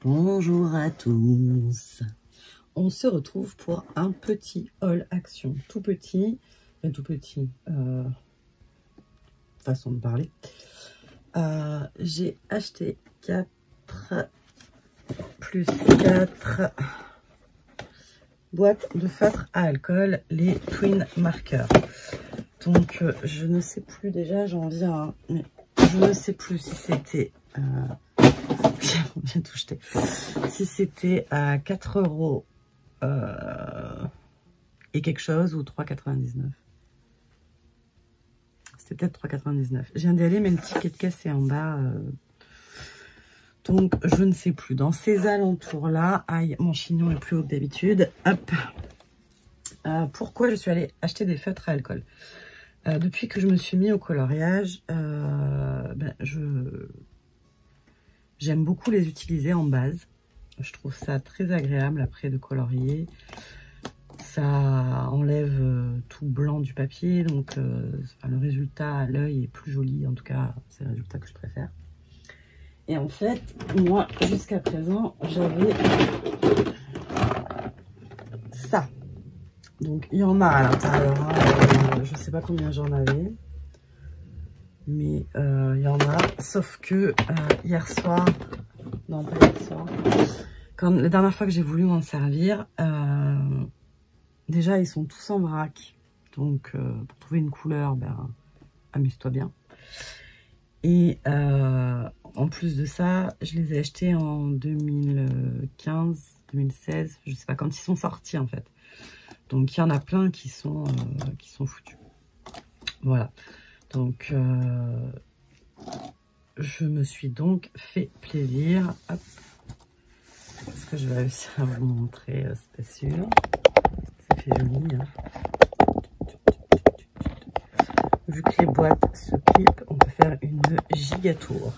Bonjour à tous. On se retrouve pour un petit haul action, tout petit, façon de parler. J'ai acheté 4 plus 4 boîtes de feutres à alcool, les Twin Marker. Donc je ne sais plus déjà, j'en viens, mais je ne sais plus si c'était j'ai tout jeté. Si c'était à 4 € et quelque chose ou 3,99. C'était peut-être 3,99. Je viens d'y aller, mais le ticket de caisse est en bas. Donc, je ne sais plus. Dans ces alentours-là, aïe, mon chignon est plus haut que d'habitude. Hop. Pourquoi je suis allée acheter des feutres à alcool? Depuis que je me suis mis au coloriage, j'aime beaucoup les utiliser en base. Je trouve ça très agréable après de colorier. Ça enlève tout blanc du papier, donc le résultat à l'œil est plus joli. En tout cas, c'est le résultat que je préfère. Et en fait, moi, jusqu'à présent, j'avais ça. Donc, il y en a à l'intérieur. Hein. Je ne sais pas combien j'en avais. Mais il y en a. Sauf que hier soir... Non, pas hier soir. La dernière fois que j'ai voulu m'en servir, déjà, ils sont tous en vrac. Donc, pour trouver une couleur, amuse-toi bien. Et en plus de ça, je les ai achetés en 2015, 2016, je sais pas, quand ils sont sortis en fait. Donc, il y en a plein qui sont foutus. Voilà. Donc, je me suis donc fait plaisir. Hop. Est-ce que je vais réussir à vous montrer? C'est pas sûr. Ça fait joli. Hein. Vu que les boîtes se clipent, on peut faire une giga tour.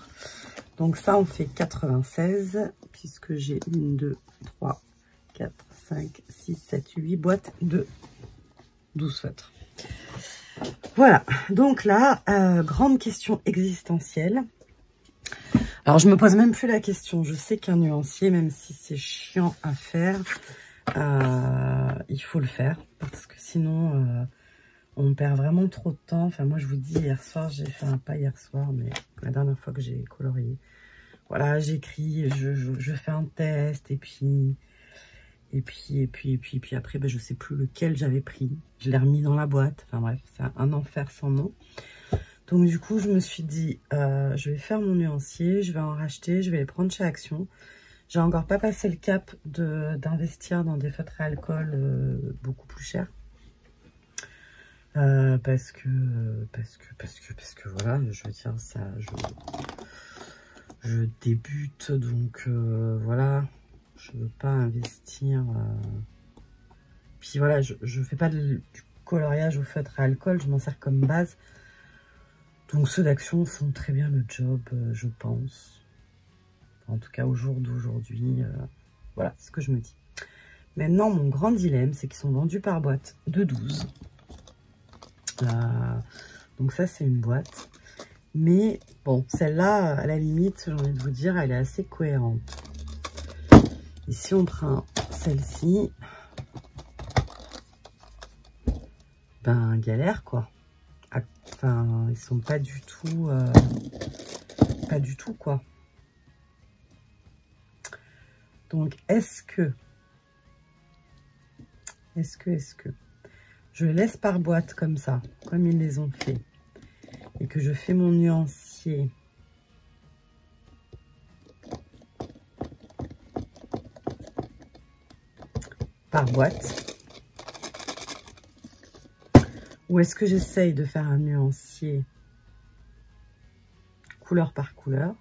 Donc ça, on fait 96, puisque j'ai 1, 2, 3, 4, 5, 6, 7, 8 boîtes de 12 feutres. Voilà, donc là, grande question existentielle. Alors, je me pose même plus la question. Je sais qu'un nuancier, même si c'est chiant à faire, il faut le faire. Parce que sinon, on perd vraiment trop de temps. Enfin, moi, je vous dis, hier soir, j'ai fait pas hier soir, mais la dernière fois que j'ai colorié. Voilà, j'écris, je fais un test, et puis après, je sais plus lequel j'avais pris. Je l'ai remis dans la boîte. Enfin bref, c'est un enfer sans nom. Donc du coup, je me suis dit, je vais faire mon nuancier, je vais en racheter, je vais les prendre chez Action. J'ai encore pas passé le cap d'investir dans des feutres à alcool beaucoup plus chers. Parce que voilà, je veux dire, ça, je débute, donc voilà, je veux pas investir. Puis voilà, je fais pas du coloriage au feutre à alcool, je m'en sers comme base. Donc ceux d'Action font très bien le job, je pense. En tout cas, au jour d'aujourd'hui, voilà, c'est ce que je me dis. Maintenant, mon grand dilemme, c'est qu'ils sont vendus par boîte de 12. Donc ça, c'est une boîte. Mais bon, celle-là, à la limite, j'ai envie de vous dire, elle est assez cohérente. Et si on prend celle-ci, galère, quoi. Enfin, ils sont pas du tout, quoi. Donc, est-ce que je laisse par boîte comme ça, comme ils les ont fait, et que je fais mon nuancier par boîte, ou est-ce que j'essaye de faire un nuancier couleur par couleur?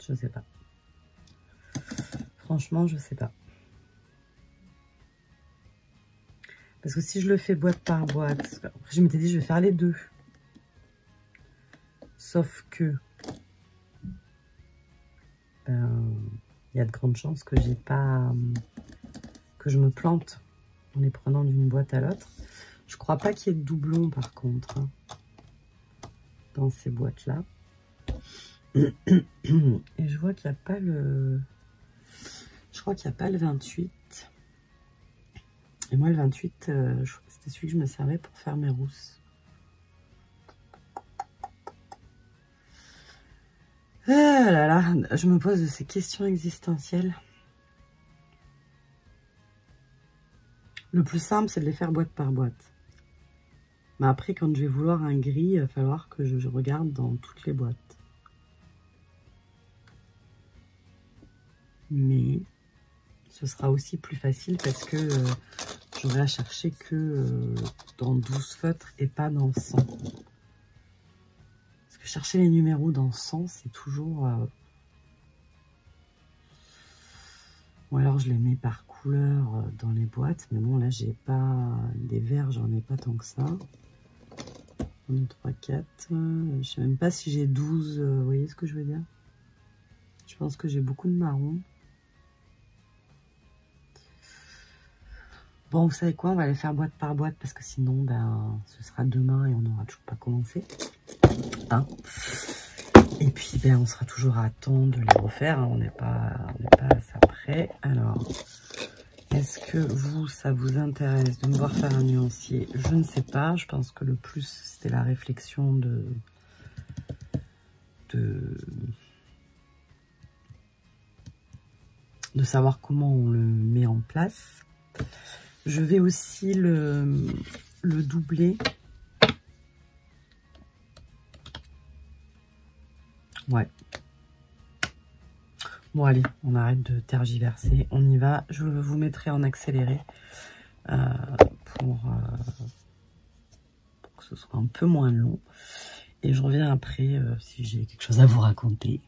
Je sais pas. Franchement, je sais pas. Parce que si je le fais boîte par boîte, je m'étais dit je vais faire les deux. Sauf que il y a de grandes chances que j'ai pas que je me plante en les prenant d'une boîte à l'autre. Je crois pas qu'il y ait de doublons par contre hein, dans ces boîtes là. Et je vois qu'il n'y a pas le... Je crois qu'il n'y a pas le 28. Et moi, le 28, c'était celui que je me servais pour faire mes rousses. Ah là là, je me pose de ces questions existentielles. Le plus simple, c'est de les faire boîte par boîte. Mais après, quand je vais vouloir un gris, il va falloir que je regarde dans toutes les boîtes. Mais ce sera aussi plus facile parce que j'aurai à chercher que dans 12 feutres et pas dans 100. Parce que chercher les numéros dans 100, c'est toujours... Ou alors je les mets par couleur dans les boîtes. Mais bon, là, j'ai pas... Des verts, j'en ai pas tant que ça. 1, 2, 3, 4... je sais même pas si j'ai 12... vous voyez ce que je veux dire? Je pense que j'ai beaucoup de marron. Bon, vous savez quoi? On va les faire boîte par boîte parce que sinon, ben, ce sera demain et on n'aura toujours pas commencé. Hein? Et puis, ben, on sera toujours à temps de les refaire. Hein. On n'est pas à ça près. Alors, est-ce que vous, ça vous intéresse de me voir faire un nuancier? Je ne sais pas. Je pense que le plus, c'était la réflexion de savoir comment on le met en place. Je vais aussi le doubler. Ouais. Bon, allez, on arrête de tergiverser. On y va. Je vous mettrai en accéléré pour que ce soit un peu moins long. Et je reviens après si j'ai quelque chose à vous raconter.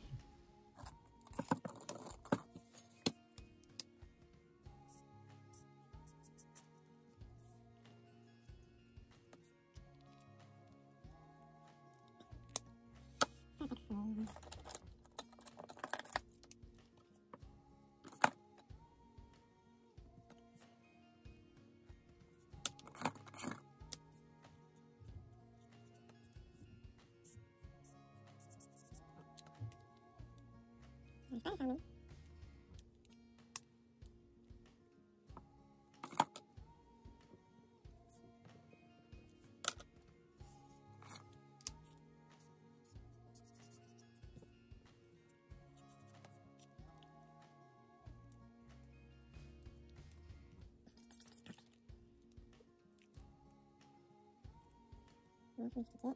N'importe quoi.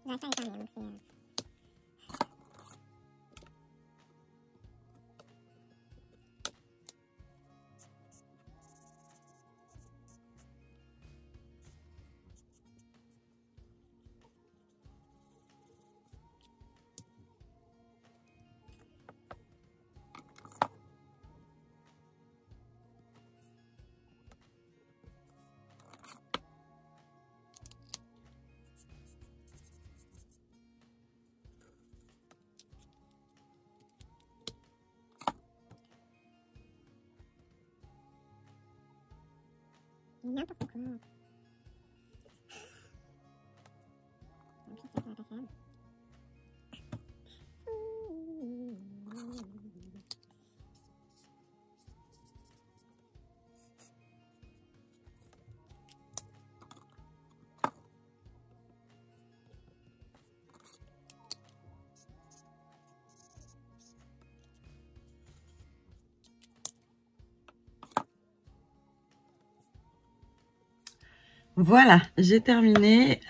En plus, ça va pas faire. Voilà, j'ai terminé,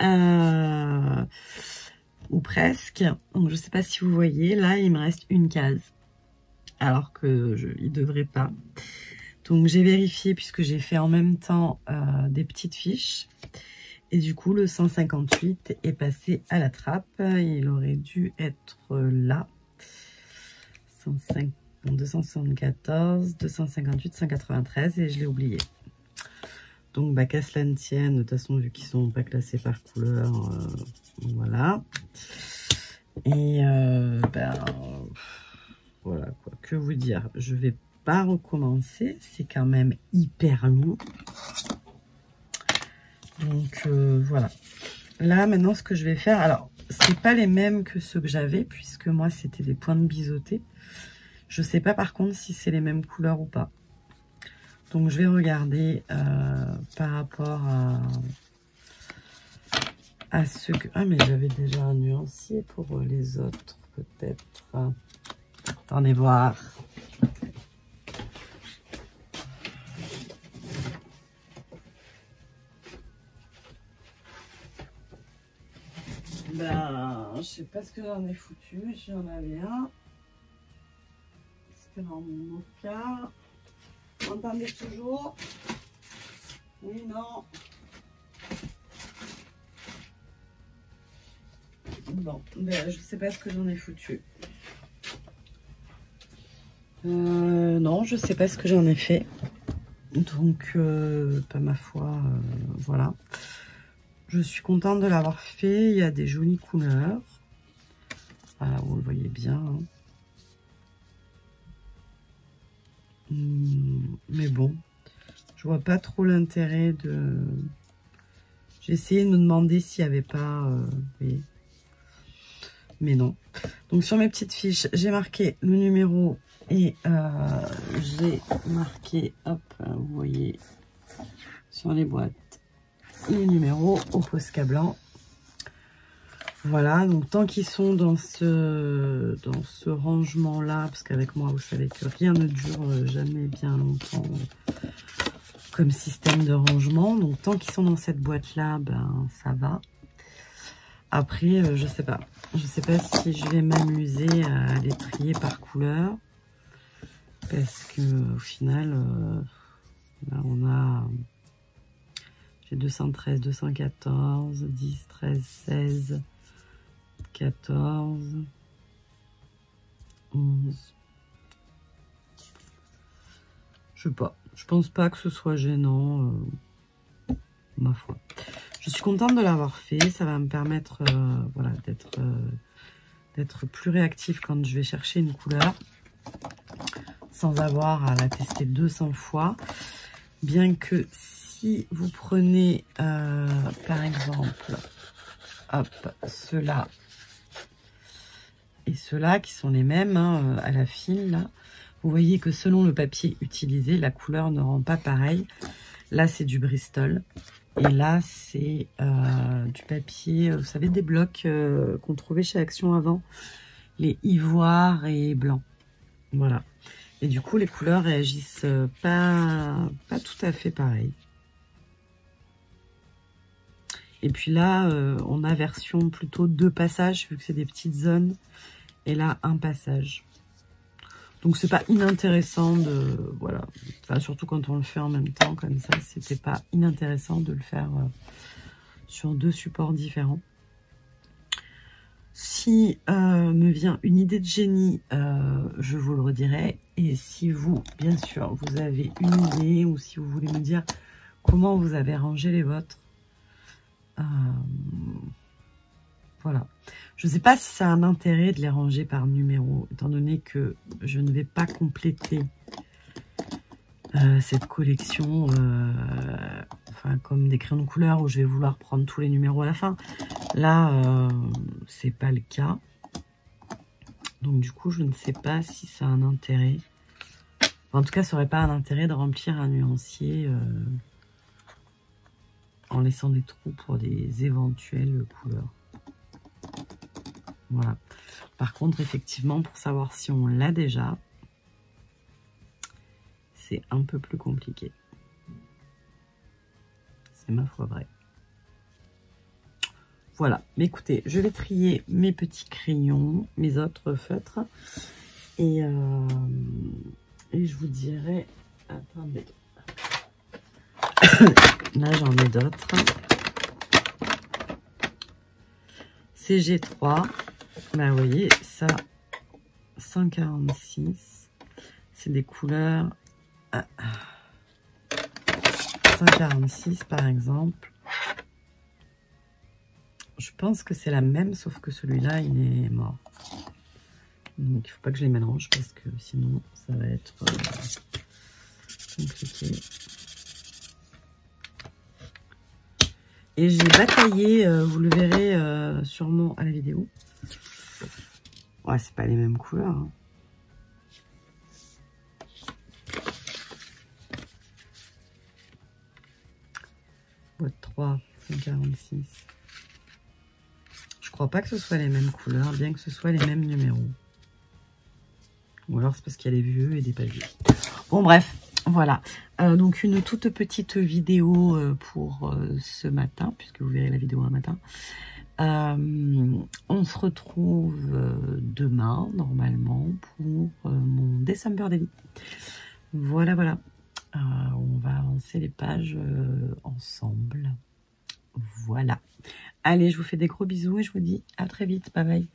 ou presque. Donc, je sais pas si vous voyez, là, il me reste une case, alors que il devrait pas. Donc, j'ai vérifié puisque j'ai fait en même temps des petites fiches. Et du coup, le 158 est passé à la trappe. Il aurait dû être là. 274, 258, 193 et je l'ai oublié. Donc, bah, qu'à cela ne tienne, de toute façon, vu qu'ils sont pas classés par couleur, voilà. Et ben, voilà quoi. Que vous dire, je vais pas recommencer. C'est quand même hyper long. Donc, voilà. Là, maintenant, ce que je vais faire, alors, c'est pas les mêmes que ceux que j'avais, puisque moi, c'était des points de biseauté. Je sais pas, par contre, si c'est les mêmes couleurs ou pas. Donc, je vais regarder par rapport à ceux que... Ah, mais j'avais déjà un nuancier pour les autres, peut-être. Attendez voir. Ben, je sais pas ce que j'en ai foutu. J'en avais un. C'était dans mon cas. Vous entendez toujours? Oui, non. Bon, ben, je sais pas ce que j'en ai foutu. Non, je sais pas ce que j'en ai fait. Donc, pas ma foi, voilà. Je suis contente de l'avoir fait. Il y a des jolies couleurs. Voilà, vous le voyez bien. Hein. Mais bon, je vois pas trop l'intérêt de... J'ai essayé de me demander s'il n'y avait pas... vous voyez. Mais non. Donc, sur mes petites fiches, j'ai marqué le numéro et j'ai marqué, hop, vous voyez, sur les boîtes, les numéros au Posca blanc. Voilà, donc tant qu'ils sont dans ce rangement-là, parce qu'avec moi, vous savez que rien ne dure jamais bien longtemps comme système de rangement. Donc, tant qu'ils sont dans cette boîte-là, ben, ça va. Après, je sais pas. Je sais pas si je vais m'amuser à les trier par couleur. Parce que au final, là, on a... J'ai 213, 214, 10, 13, 16, 14, 11. Je sais pas. Je pense pas que ce soit gênant, ma foi. Je suis contente de l'avoir fait. Ça va me permettre voilà, d'être plus réactif quand je vais chercher une couleur. Sans avoir à la tester 200 fois. Bien que si vous prenez, par exemple, hop, ceux-là et ceux-là qui sont les mêmes hein, à la file, là, vous voyez que selon le papier utilisé, la couleur ne rend pas pareil. Là, c'est du Bristol. Et là, c'est du papier, vous savez, des blocs qu'on trouvait chez Action avant. Les ivoires et blancs. Voilà. Et du coup, les couleurs réagissent pas tout à fait pareil. Et puis là, on a version plutôt 2 passages, vu que c'est des petites zones. Et là, un passage. Donc, c'est pas inintéressant de... Voilà. Enfin, surtout quand on le fait en même temps, comme ça, c'était pas inintéressant de le faire sur 2 supports différents. Si me vient une idée de génie, je vous le redirai. Et si vous, bien sûr, vous avez une idée ou si vous voulez me dire comment vous avez rangé les vôtres, voilà. Je ne sais pas si ça a un intérêt de les ranger par numéro, étant donné que je ne vais pas compléter cette collection, enfin comme des crayons de couleur où je vais vouloir prendre tous les numéros à la fin. Là, c'est pas le cas. Donc du coup, je ne sais pas si ça a un intérêt. Enfin, en tout cas, ça n'aurait pas un intérêt de remplir un nuancier en laissant des trous pour des éventuelles couleurs. Voilà. Par contre, effectivement, pour savoir si on l'a déjà, c'est un peu plus compliqué. C'est ma foi vrai. Voilà. Mais écoutez, je vais trier mes petits crayons, mes autres feutres. Et je vous dirai... Attendez. Là, j'en ai d'autres. CG3. Bah, vous voyez, ça, 146. C'est des couleurs 146 par exemple. Je pense que c'est la même, sauf que celui-là, il est mort. Donc, il ne faut pas que je les mélange parce que sinon, ça va être compliqué. Et j'ai bataillé, vous le verrez sûrement à la vidéo. Ouais, c'est pas les mêmes couleurs. Hein. Boîte 3, 146. Je crois pas que ce soit les mêmes couleurs, bien que ce soit les mêmes numéros. Ou alors c'est parce qu'il y a des vieux et des pas vieux. Bon bref, voilà. Donc une toute petite vidéo pour ce matin, puisque vous verrez la vidéo un matin. On se retrouve demain, normalement, pour mon December Daily. Voilà, voilà. On va avancer les pages ensemble. Voilà. Allez, je vous fais des gros bisous et je vous dis à très vite. Bye bye.